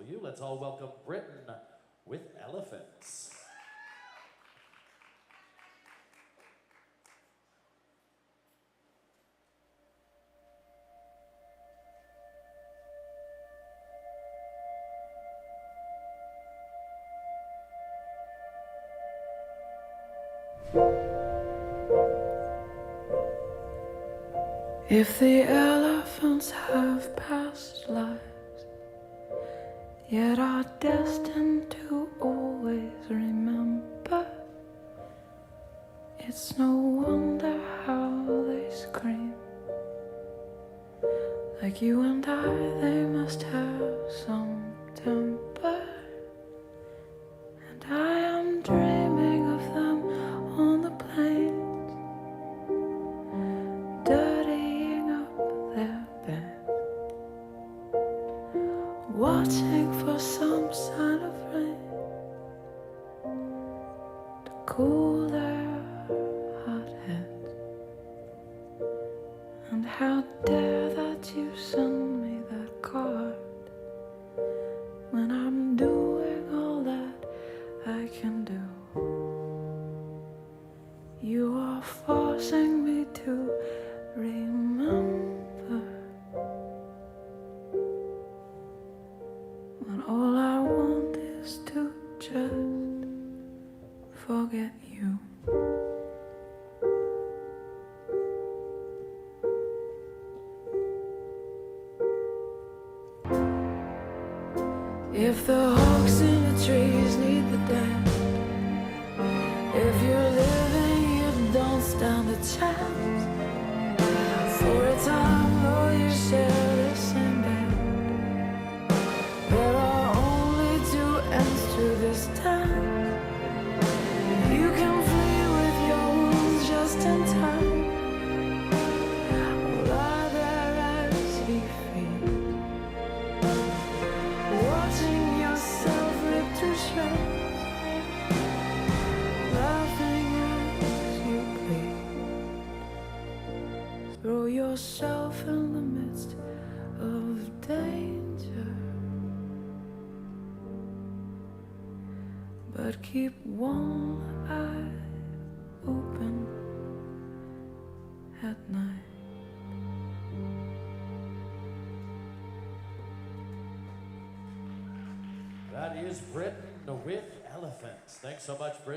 you. Let's all welcome Britton with Elephants. If the elephants have past lives, yet are destined to always remember, it's no wonder how they scream. Like you and I, they must have some temper, and I am dreaming of them on the plains, dirtying up their bed, watching for some sign of rain to cool their hot heads. And how dare that you send me that card when I'm doing all that I can do. You are forcing me to remember when all I want is to just forget you. If the hawks in the trees need the dead, if you're living you don't stand a chance. For a time though you share the same bed, there are only two ends to this dance. You can flee with your wounds just in time. I'll lie there as he feeds, watching yourself ripped to shreds, laughing as you bleed. Throw yourself in the midst of danger, but keep one eye open at night. That is Britton with Elephants. Thanks so much, Britton.